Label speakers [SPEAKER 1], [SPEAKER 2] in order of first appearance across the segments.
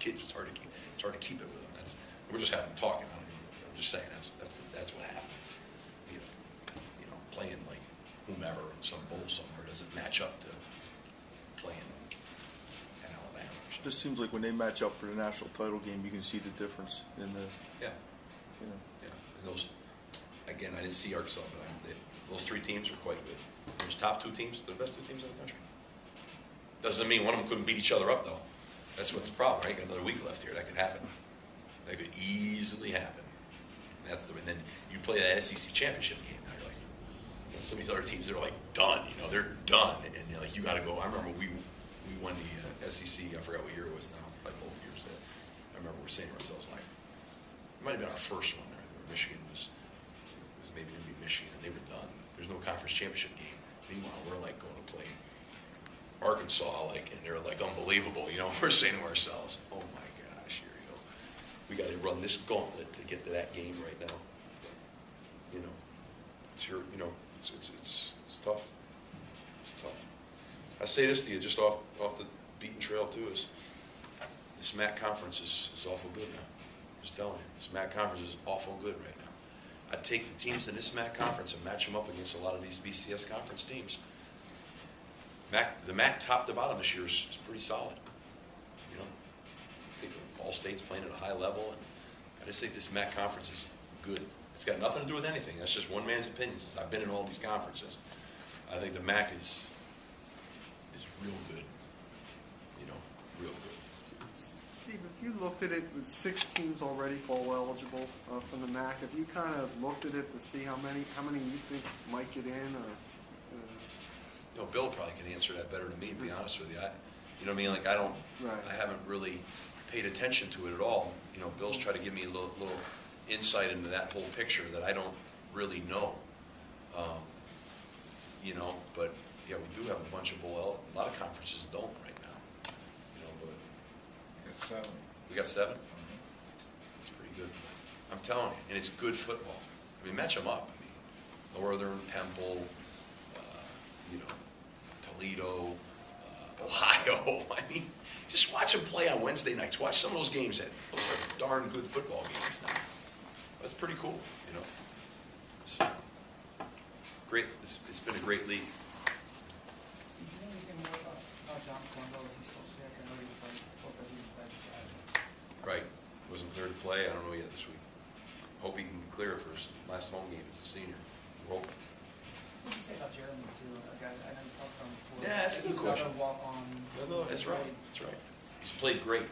[SPEAKER 1] kids, it's hard to keep it with them. We're just having talking on it. I'm just saying that's what happens. You know, playing like whomever in some bowl somewhere doesn't match up to playing in Alabama.
[SPEAKER 2] It just seems like when they match up for the national title game, you can see the difference in the.
[SPEAKER 1] Yeah.
[SPEAKER 2] You know.
[SPEAKER 1] Yeah. And those, again, I didn't see Arkansas, but those three teams are quite good. Those top two teams, they're the best two teams in the country. Doesn't mean one of them couldn't beat each other up, though. That's what's the problem, right? Got another week left here. That could happen. That could easily happen. And then you play that SEC championship game. Now you're like, you know, some of these other teams, they're like done. You know, they're done, and you're like, you got to go. I remember we won the SEC. I forgot what year it was now. Like both years. I remember we were saying to ourselves, like, it might have been our first one there. Michigan was maybe going to be Michigan, and they were done. There's no conference championship game. Meanwhile, we're like going to play Arkansas, like, and they're like unbelievable. You know, we're saying to ourselves, oh my gosh, here you go. We got to run this gauntlet to get to that game right now. You know, it's tough. It's tough. I say this to you just off the beaten trail too, is this MAC conference is awful good now. I'm just telling you, this MAC conference is awful good right now. I'd take the teams in this MAC conference and match them up against a lot of these BCS conference teams. The MAC top to bottom this year is pretty solid. You know, I think all states playing at a high level, and I just think this MAC conference is good. It's got nothing to do with anything. That's just one man's opinion. Since I've been in all these conferences, I think the MAC is real good. You know, real good.
[SPEAKER 3] Steve, if you looked at it with 6 teams already bowl eligible from the MAC, have you kind of looked at it to see how many you think might get in, or?
[SPEAKER 1] You know, Bill probably can answer that better than me, to be honest with you. You know what I mean? Like, I haven't really paid attention to it at all. You know, Bill's tried to give me a little insight into that whole picture that I don't really know. You know, but yeah, we do have a bunch of a lot of conferences don't right now. You know, but
[SPEAKER 4] We got 7.
[SPEAKER 1] we got 7. That's pretty good. I'm telling you, and it's good football. I mean, match them up. I mean, Northern, Temple, you know, Toledo, Ohio. I mean, just watch them play on Wednesday nights. Watch some of those games. Those are darn good football games now. That's pretty cool, you know. So, great. It's been a great league.
[SPEAKER 5] Do you know anything more about John Colombo? Is he still sick? I know he played football. He played Saturday.
[SPEAKER 1] Right. Wasn't clear to play. I don't know yet this week. Hope he can clear it for his last home game as a senior. We're hoping.
[SPEAKER 5] What did you say about Jeremy, too? A guy I know you talked about him before.
[SPEAKER 1] Yeah, that's a good question.
[SPEAKER 5] He's got a walk-on.
[SPEAKER 1] No, that's right. That's right. He's played great.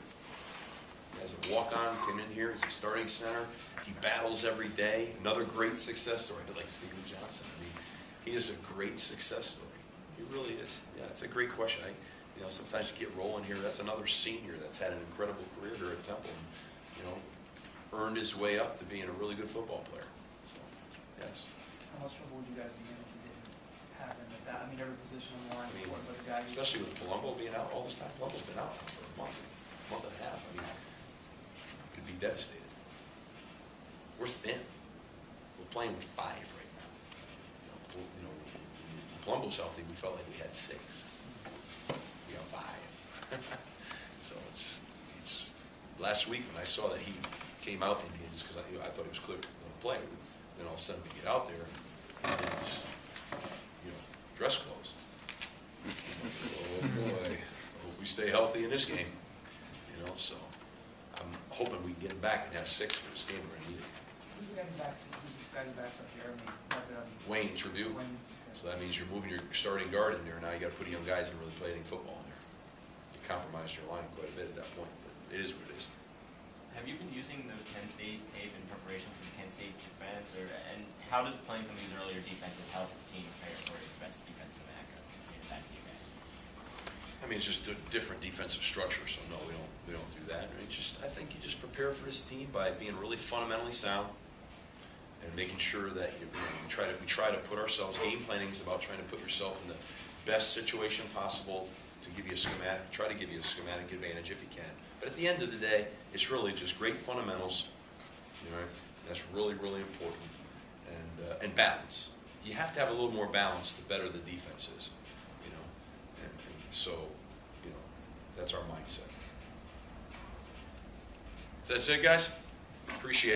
[SPEAKER 1] As a walk-on, came in here. He's a starting center. He battles every day. Another great success story. Like Stephen Johnson. I mean, he is a great success story. He really is. Yeah, it's a great question. You know, sometimes you get rolling here. That's another senior that's had an incredible career here at Temple, and you know, earned his way up to being a really good football player. So, yes.
[SPEAKER 5] How much trouble would you guys be in if you didn't have him at that? I mean, every position on the line,
[SPEAKER 1] I mean,
[SPEAKER 5] but a guy
[SPEAKER 1] especially with Colombo being out all this time. Colombo's been out now for a month and a half. I mean, could be devastated. We're thin. We're playing with 5 right now. You know, when Colombo's healthy, we felt like we had 6. We got 5. So it's. Last week when I saw that he came out in games, because I thought he was clear to play. Then all of a sudden we get out there, and he's in his, you know, dress clothes. Oh boy, I hope we stay healthy in this game. You know, so I'm hoping we can get him back and have 6 for this game. We're gonna need it.
[SPEAKER 5] Who's the guy who backs up Jeremy?
[SPEAKER 1] Wayne Tribute.
[SPEAKER 5] Wayne.
[SPEAKER 1] So that means you're moving your starting guard in there. Now you got to put young guys that really play any football in there. You compromise your line quite a bit at that point, but it is what it is.
[SPEAKER 6] Have you been using the Penn State tape in preparation for the Penn State defense, and how does playing some of these earlier defenses help the team prepare for the best defense in the MAC inside the defense?
[SPEAKER 1] I mean, it's just a different defensive structure, so no, we don't do that. I think you just prepare for this team by being really fundamentally sound and making sure that we try to put ourselves. Game planning is about trying to put yourself in the best situation possible to give you a schematic. Try to give you a schematic advantage if you can. But at the end of the day, it's really just great fundamentals. You know, that's really, really important, and balance. You have to have a little more balance the better the defense is. You know, and so, you know, that's our mindset. So that's it, guys? Appreciate it.